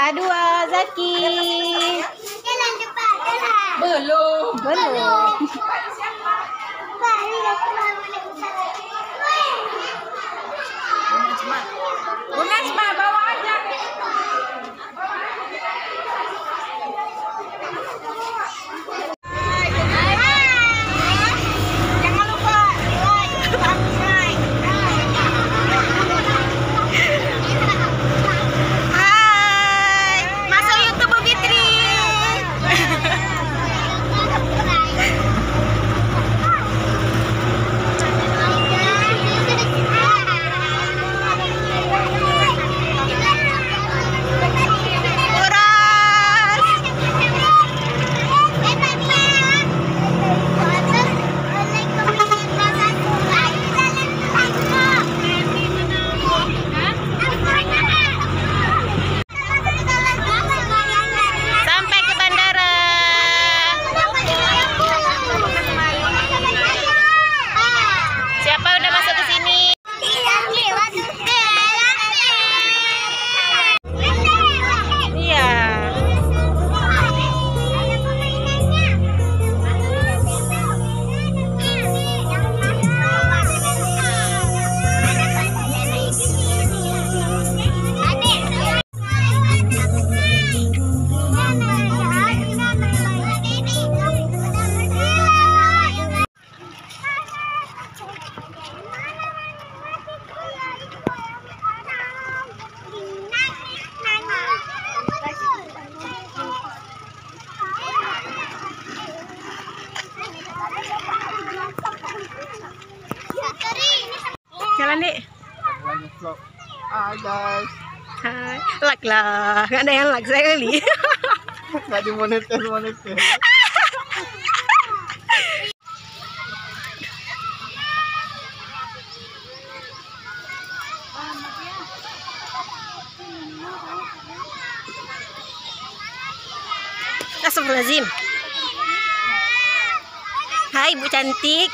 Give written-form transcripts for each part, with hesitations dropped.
A2 Zaki. Jalan cepat, jalan. Belum. Bu Najma bawa aja. Jangan lupa like, subscribe. Hai, masuk YouTube Bu Fitri. Jalan Dek. Hai guys. Hai. Like lah. Nggak ada yang like saya kali. Nggak dimonetis. Astagfirullahaladzim. Hai Bu cantik.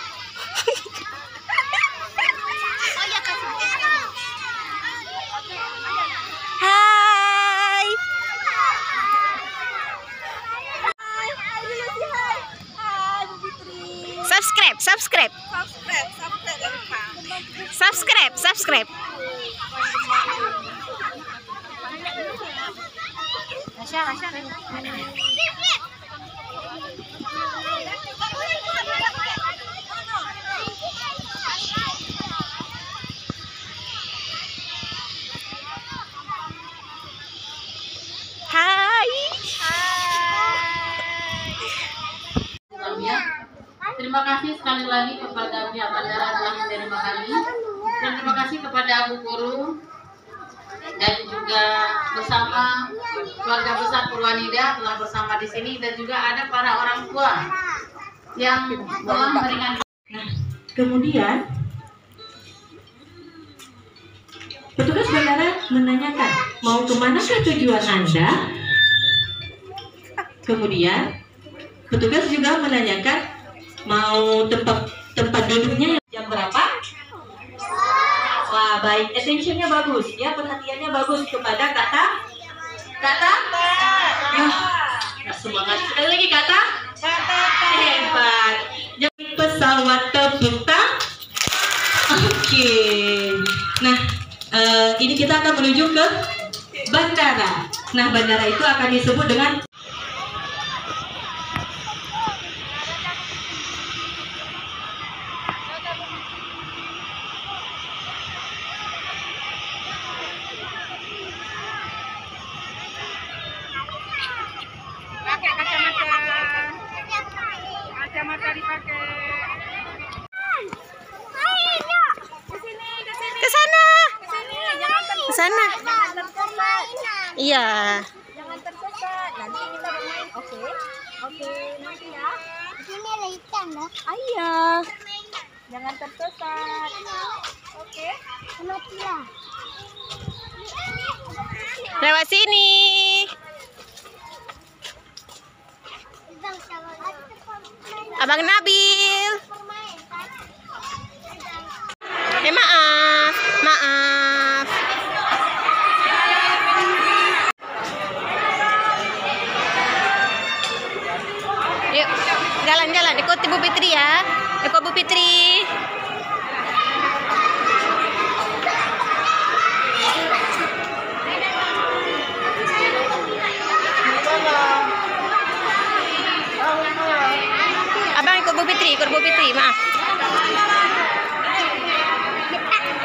Hai. Subscribe. Hai. Terima kasih sekali lagi kepada pihak bandara telah menerima kami, dan terima kasih kepada Bu Guru dan juga bersama keluarga besar Purwanida telah bersama di sini, dan juga ada para orang tua yang telah meringankan. Nah, kemudian petugas bandara menanyakan mau kemana ke tujuan Anda. Kemudian petugas juga menanyakan mau tempat duduknya jam berapa. Wah, baik, attentionnya bagus ya, perhatiannya bagus kepada kata semangat sekali lagi kata hebat. Jadi pesawat terbang. Oke. Nah, ini kita akan menuju ke bandara. Nah, bandara itu akan disebut dengan kacamata dipakai. Ke sana. Iya. Jangan tersesat. Nanti kita bermain. Oke, nanti ya. Di sini ada ikan lah. Iya. Jangan tersesat. Oke. Matilah. Lewat sini. Abang Nabil. Maaf. Ibu Fitri ya. Ikut Bu Fitri. Abang ikut Bu Fitri, maaf.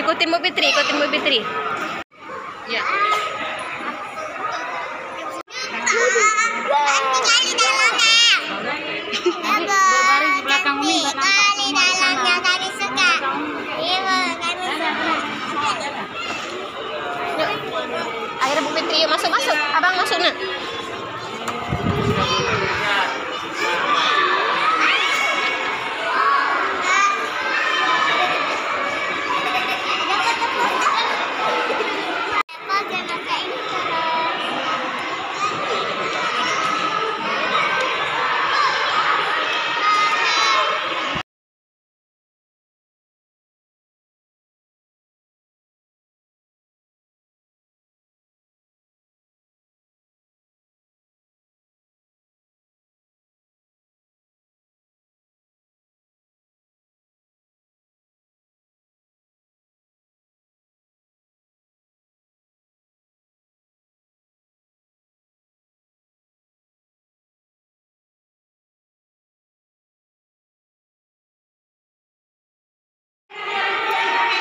Ikutin Bu Fitri. Ya. Berbaring di belakang Umi, Akhirnya Bu Fitri, yuk masuk. Abang masuk nak.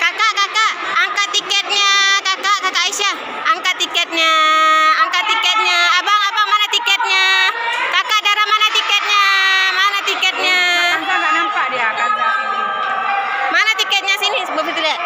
Kakak, angkat tiketnya. Kakak Aisyah, angkat tiketnya. Abang, mana tiketnya? Kakak, Dara, mana tiketnya? Kanza nggak nampak dia, Kanza. Mana tiketnya sini? Bu Fitri lihat.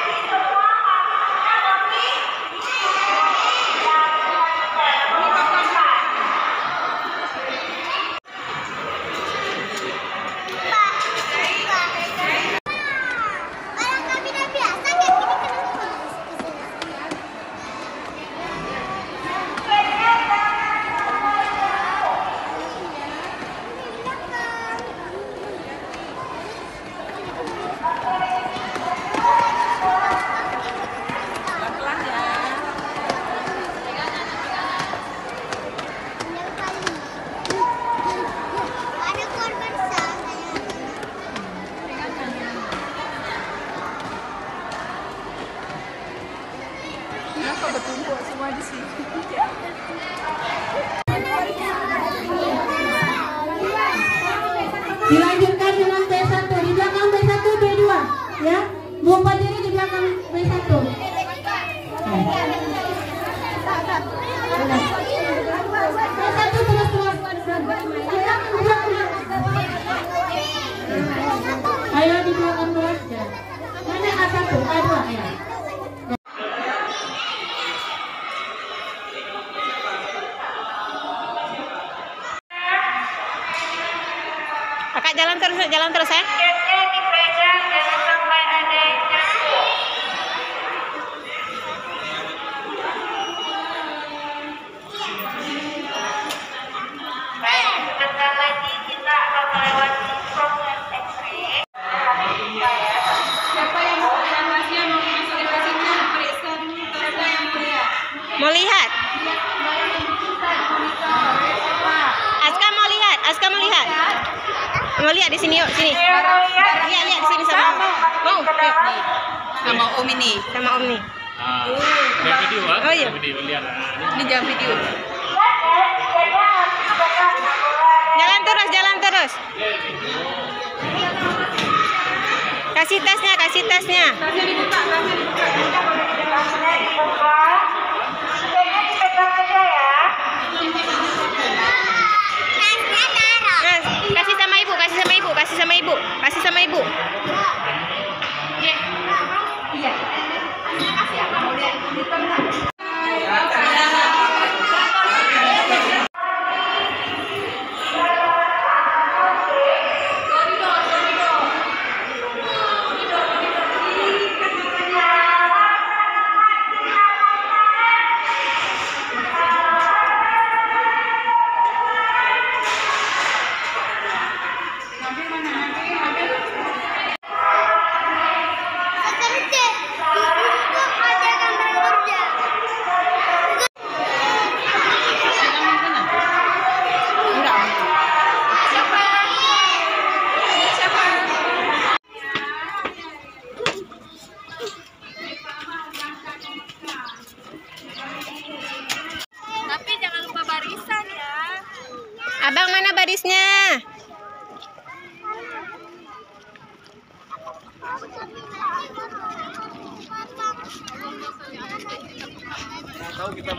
Kenapa bertumpuk semua di sini? Dilanjutkan dengan B1 di belakang B1 B2 ya. Buat diri di belakang B1. B1 terus. Ayo di belakang terus. Mana A1, A2 ya. Kakak jalan terus ya. Mau lihat? Aska mau lihat? Mau lihat di sini yuk, sini. Lihat di sini sama. Mau? Sama Om ini. Sama Om nih. Video Oh iya. Video lihat. Ini jam video. Jalan terus. Kasih tasnya. Kasih sama ibu. Abang mana barisnya? Tahu kita